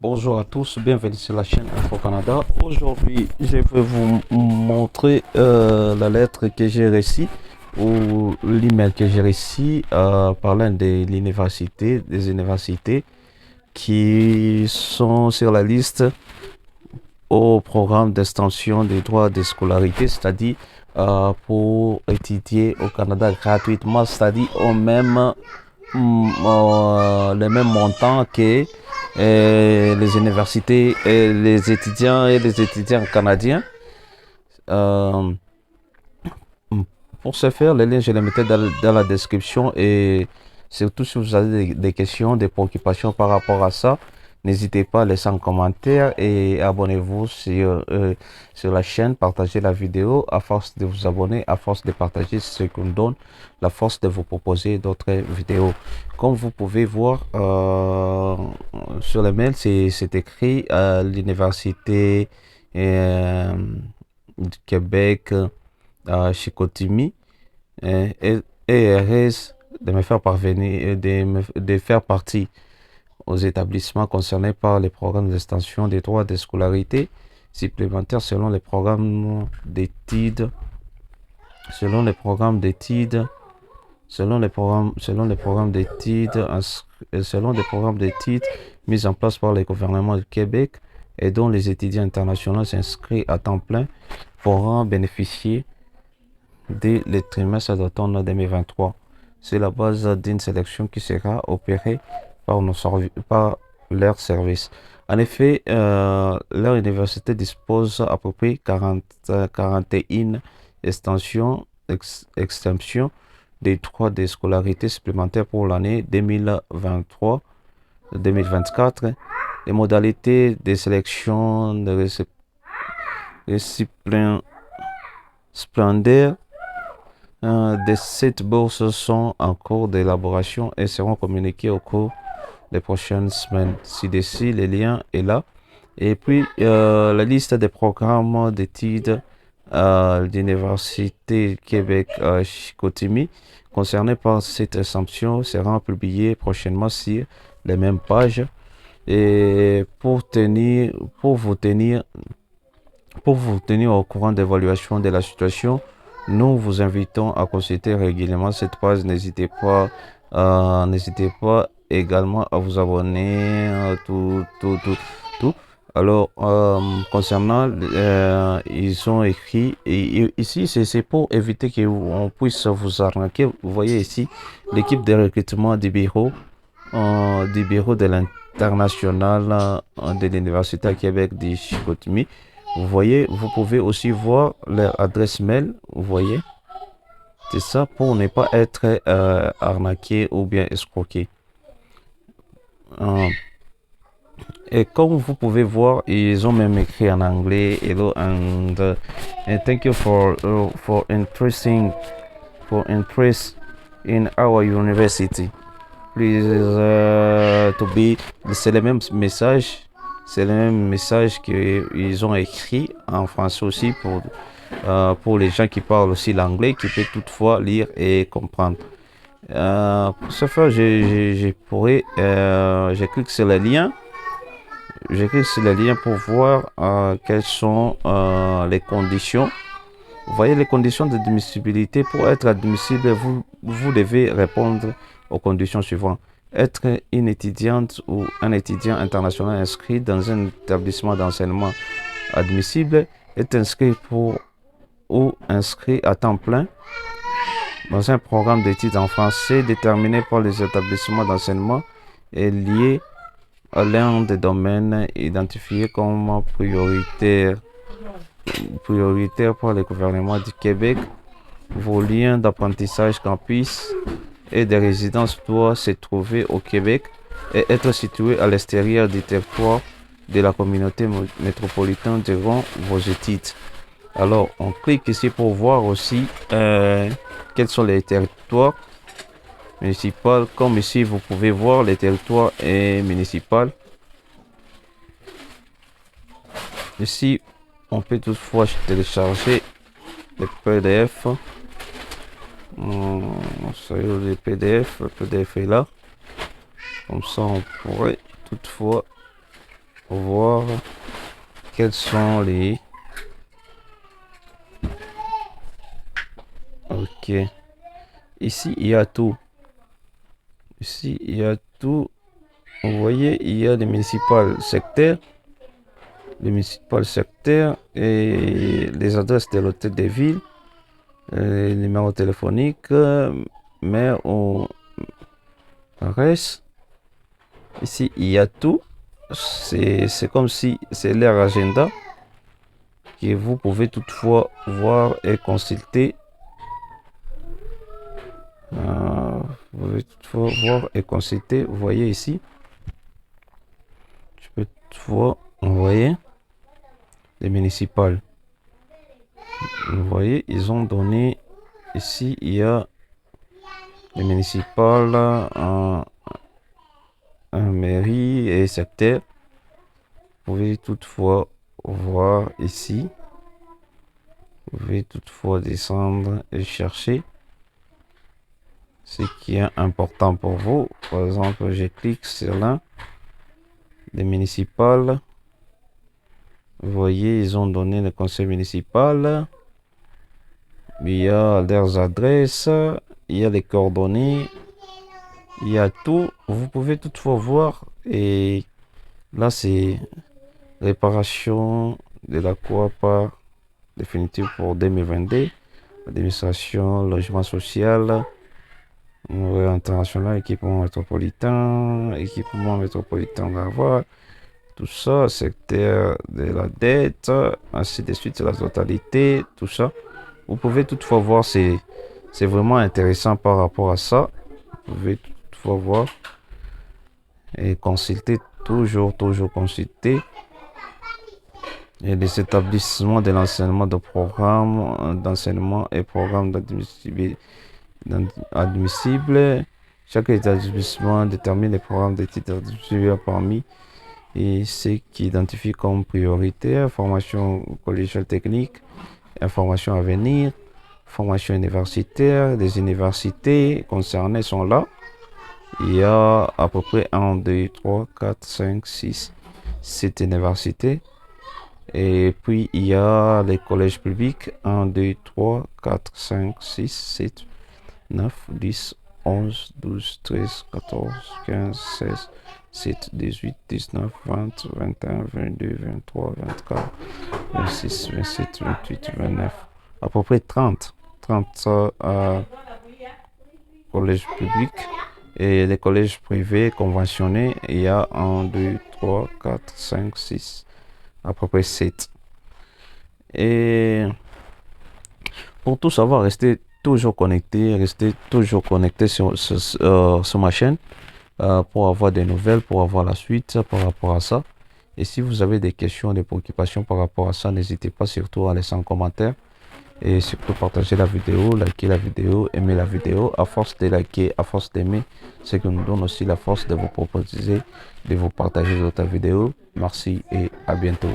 Bonjour à tous, bienvenue sur la chaîne Info Canada. Aujourd'hui, je vais vous montrer la lettre que j'ai reçue ou l'email que j'ai reçu parlant des universités qui sont sur la liste au programme d'extension des droits de scolarité, c'est-à-dire pour étudier au Canada gratuitement, c'est-à-dire le même montant que les universités et les étudiants canadiens. Euh, pour ce faire, les liens, je les mettais dans la description et surtout si vous avez des questions, des préoccupations par rapport à ça, n'hésitez pas à laisser un commentaire et abonnez-vous sur la chaîne, partagez la vidéo. À force de vous abonner, à force de partager, c'est ce qui nous donne la force de vous proposer d'autres vidéos. Comme vous pouvez voir sur le mail, c'est écrit à l'université euh, du Québec à Chicoutimi et heureuse de me faire parvenir, de faire partie aux établissements concernés par les programmes d'extension des droits de scolarité supplémentaires selon les programmes d'études, selon les programmes d'études, selon des programmes d'études mis en place par le gouvernement du Québec et dont les étudiants internationaux inscrits à temps plein pourront bénéficier dès le trimestre d'automne 2023. C'est la base d'une sélection qui sera opérée par leur service. En effet, leur université dispose à peu près 41 extensions des droits de scolarité supplémentaires pour l'année 2023-2024. Les modalités de sélection de récipiendaires de cette bourse sont en cours d'élaboration et seront communiquées au cours des prochaines semaines. Ci-dessus, le lien est là. Et puis, la liste des programmes d'études d'Université Québec Chicoutimi concernés par cette exemption sera publiée prochainement sur les mêmes pages. Et pour vous tenir au courant d'évaluation de la situation, nous vous invitons à consulter régulièrement cette page. N'hésitez pas également à vous abonner, tout. Alors, concernant, ils ont écrit, et ici, c'est pour éviter qu'on puisse vous arnaquer. Vous voyez ici l'équipe de recrutement du bureau de l'international de l'Université à Québec de Chicoutimi. Vous voyez, vous pouvez aussi voir leur adresse mail. Vous voyez, c'est ça pour ne pas être arnaqué ou bien escroqué. Euh, et comme vous pouvez voir, ils ont même écrit en anglais. Hello and thank you for interest in our university. Please to be. C'est le même message. C'est le même message qu'ils ont écrit en français aussi pour les gens qui parlent aussi l'anglais, qui peuvent toutefois lire et comprendre. Pour ce faire, je clique sur le lien. Je clique sur le lien pour voir quelles sont les conditions. Vous voyez les conditions d'admissibilité. Pour être admissible, vous devez répondre aux conditions suivantes. Être une étudiante ou un étudiant international inscrit dans un établissement d'enseignement admissible, est inscrit ou inscrit à temps plein dans un programme d'études en français déterminé par les établissements d'enseignement et lié à l'un des domaines identifiés comme prioritaire par le gouvernement du Québec. Vos liens d'apprentissage campus et de résidence doivent se trouver au Québec et être situés à l'extérieur du territoire de la communauté métropolitaine durant vos études. Alors, on clique ici pour voir aussi quels sont les territoires municipaux. Comme ici, vous pouvez voir les territoires municipaux. Ici, on peut toutefois télécharger les PDF. Le PDF est là. Comme ça, on pourrait toutefois voir quels sont les... Ok. Ici, il y a tout. Ici, il y a tout. Vous voyez, il y a les municipales sectaires. Les municipales sectaires et les adresses de l'hôtel de ville. Les numéros téléphoniques. Mais au reste, ici, il y a tout. C'est comme si c'est leur agenda que vous pouvez toutefois voir et consulter. Vous pouvez toutefois voir et consulter. Vous voyez ici. Tu peux toutefois, vous voyez, les municipales. Vous voyez, ils ont donné ici, il y a les municipales, un mairie et secteur. Vous pouvez toutefois voir ici. Vous pouvez toutefois descendre et chercher ce qui est important pour vous. Par exemple, je clique sur l'un des municipales. Vous voyez, ils ont donné le conseil municipal. Il y a leurs adresses, il y a les coordonnées, il y a tout. Vous pouvez toutefois voir. Et là, c'est réparation de la Coapa définitive pour 2022. Administration, logement social, international, équipement métropolitain Laval, tout ça, secteur de la dette, ainsi de suite, la totalité, tout ça. Vous pouvez toutefois voir, c'est vraiment intéressant par rapport à ça. Vous pouvez toutefois voir et consulter, toujours consulter. Et les établissements de l'enseignement de programmes d'enseignement et programmes admissibles. Chaque établissement détermine les programmes d'études admissibles parmi et ceux qui identifient comme prioritaires: formation collégiale technique, information à venir, formation universitaire. Les universités concernées sont là. Il y a à peu près 1, 2, 3, 4, 5, 6, 7 universités. Et puis il y a les collèges publics: 1, 2, 3, 4, 5, 6, 7, 9, 10, 11, 12, 13, 14, 15, 16, 17, 18, 19, 20, 21, 22, 23, 24, 26, 27, 28, 29, à peu près 30 collèges publics. Et les collèges privés conventionnés, il y a 1, 2, 3, 4, 5, 6, à peu près 7. Et pour tout savoir, restez toujours connecté sur ma chaîne pour avoir des nouvelles, pour avoir la suite par rapport à ça. Et si vous avez des questions, des préoccupations par rapport à ça, n'hésitez pas surtout à laisser un commentaire. Et surtout partager la vidéo, liker la vidéo, aimer la vidéo. À force de liker, à force d'aimer, ce qui nous donne aussi la force de vous proposer, de vous partager d'autres vidéos. Merci et à bientôt.